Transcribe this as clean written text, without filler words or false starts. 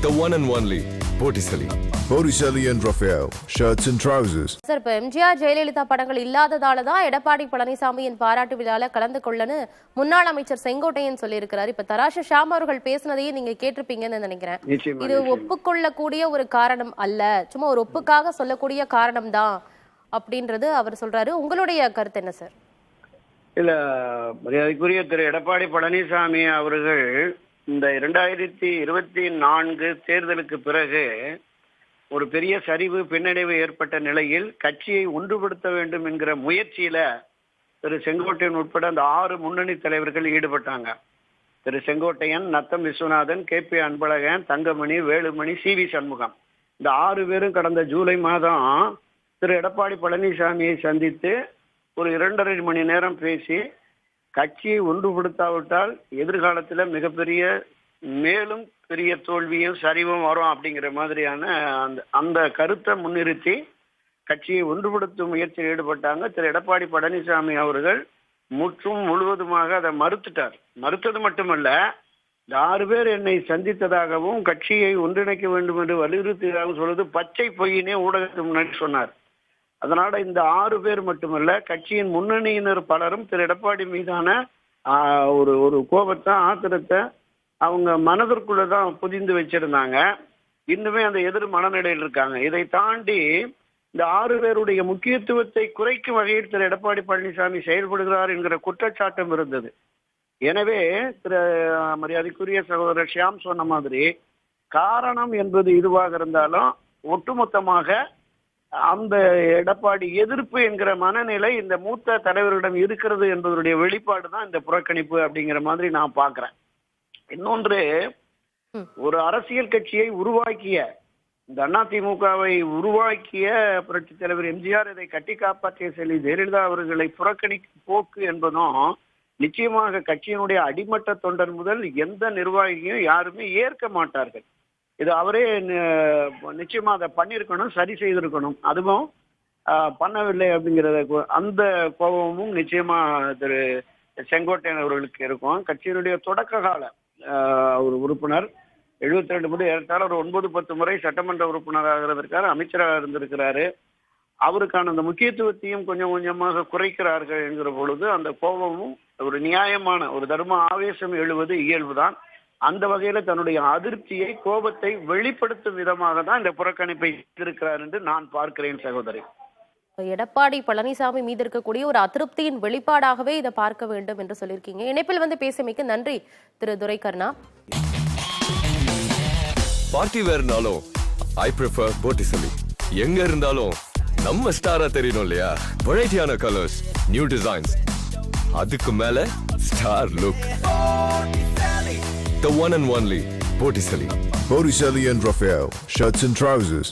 The one and only Botticelli. Botticelli and Raphael, shirts and trousers. Sir, இப்போ எம்ஜிஆர் ஜெயலலிதா படங்கள் இல்லாததால தான் எடப்பாடி பழனிசாமியின் பாராட்டு விழால கலந்து கொள்ளன்னு முன்னாள் அமைச்சர் செங்கோட்டையன் சொல்லியிருக்கிறார். இப்ப தராசு ஷாம் அவர்கள் பேசினதையே நீங்க கேட்டிருப்பீங்கன்னு நினைக்கிறேன். இது ஒப்புக்கொள்ளக்கூடிய ஒரு காரணம் அல்ல, சும்மா ஒரு ஒப்புக்காக சொல்லக்கூடிய காரணம் தான் அப்படின்றது அவர் சொல்றாரு. உங்களுடைய கருத்து என்ன சார்? இல்ல, மரியாதைக்குரிய திரு எடப்பாடி பழனிசாமி அவர்கள் இந்த 2024 தேர்தலுக்கு பிறகு ஒரு பெரிய சரிவு பின்னடைவு ஏற்பட்ட நிலையில் கட்சியை ஒன்றுபடுத்த வேண்டும் என்கிற முயற்சியில திரு செங்கோட்டையன் உட்பட அந்த 6 முன்னணி தலைவர்கள் ஈடுபட்டாங்க. திரு செங்கோட்டையன், நத்தம் விஸ்வநாதன், KP அன்பழகன், தங்கமணி, வேலுமணி, CV சண்முகம், இந்த 6 பேரும் கடந்த ஜூலை மாதம் திரு எடப்பாடி பழனிசாமியை சந்தித்து ஒரு 2.5 மணி நேரம் பேசி கட்சியை ஒன்றுபடுத்தாவிட்டால் எதிர்காலத்தில் மிகப்பெரிய மேலும் பெரிய தோல்வியும் சரிவும் வரும் அப்படிங்கிற மாதிரியான அந்த கருத்தை முன்னிறுத்தி கட்சியை ஒன்றுபடுத்தும் முயற்சியில் ஈடுபட்டாங்க. திரு எடப்பாடி பழனிசாமி அவர்கள் முழுவதுமாக அதை மறுத்துட்டார். மறுத்தது மட்டுமல்ல, இந்த 6 பேர் என்னை சந்தித்ததாகவும் கட்சியை ஒன்றிணைக்க வேண்டும் என்று வலியுறுத்தியதாக சொல்வது பச்சை பொய்யினே ஊடகத்துக்கு முன்னாடி சொன்னார். அதனால இந்த 6 பேர் மட்டுமல்ல, கட்சியின் முன்னணியினர் பலரும் திரு எடப்பாடி மீதான ஒரு கோபத்தை, ஆத்திரத்தை அவங்க மனதிற்குள்ளதான் புதிந்து வச்சிருந்தாங்க. இன்னுமே அந்த எதிர் மனநிலையில் இருக்காங்க. இதை தாண்டி இந்த 6 பேருடைய முக்கியத்துவத்தை குறைக்கும் வகையில் திரு எடப்பாடி பழனிசாமி செயல்படுகிறார் என்கிற குற்றச்சாட்டும் இருந்தது. எனவே திரு மரியாதைக்குரிய சகோதரர் ஷியாம் சொன்ன மாதிரி காரணம் என்பது இதுவாக இருந்தாலும் ஒட்டுமொத்தமாக அந்த எடப்பாடி எதிர்ப்பு என்கிற மனநிலை இந்த மூத்த தலைவரிடம் இருக்கிறது என்பதனுடைய வெளிப்பாடு தான் இந்த புறக்கணிப்பு அப்படிங்கிற மாதிரி நான் பார்க்கிறேன். இன்னொன்று, ஒரு அரசியல் கட்சியை உருவாக்கிய இந்த அதிமுகவை உருவாக்கிய புரட்சி தலைவர் எம்ஜிஆர் இதை கட்டி காப்பாற்றிய செல்வி ஜெயலலிதா அவர்களை புறக்கணிக்கும் போக்கு என்பதும் நிச்சயமாக கட்சியினுடைய அடிமட்ட தொண்டர் முதல் எந்த நிர்வாகியும் யாருமே ஏற்க மாட்டார்கள். இது அவரே நிச்சயமா அதை பண்ணியிருக்கணும், சரி செய்திருக்கணும். அதுவும் பண்ணவில்லை அப்படிங்கிறத அந்த கோபமும் நிச்சயமா திரு செங்கோட்டையன் அவர்களுக்கு இருக்கும். கட்சியினுடைய தொடக்க கால ஒரு உறுப்பினர் 72 முறை, ஏற்றாலும் ஒரு 9-10 முறை சட்டமன்ற உறுப்பினராக இருந்திருக்காரு, அமைச்சராக இருந்திருக்கிறாரு. அவருக்கான அந்த முக்கியத்துவத்தையும் கொஞ்சம் கொஞ்சமாக குறைக்கிறார்கள் என்கிற பொழுது அந்த கோபமும் ஒரு நியாயமான ஒரு தர்ம ஆவேசம் எழுவது இயல்புதான். அந்த வகையில தன்னுடைய அதிருப்தியை, கோபத்தை வெளிப்படுத்தும் விதமாக தான் இந்த புறக்கணிப்பை இருக்கிறார் என்று நான் பார்க்கிறேன் சகோதரி. எடப்பாடி பழனிசாமி மீது இருக்கக்கூடிய ஒரு அதிருப்தியின் வெளிப்பாடாகவே இதை பார்க்க வேண்டும் என்று சொல்லியிருக்கீங்க. இணைப்பில் வந்து பேசியமைக்கு நன்றி திரு துரைக்கர்ணா. பார்ட்டி வேர்னாலும் ஐ ப்ரிஃபர் Botticelli. எங்க இருந்தாலும் நம்ம ஸ்டாரா தெரியணும் இல்லையா? வெரைட்டியான கலர்ஸ், நியூ டிசைன்ஸ், அதுக்கு மேல star look. The one and only Botticelli. Botticelli and Raphael, shirts and trousers.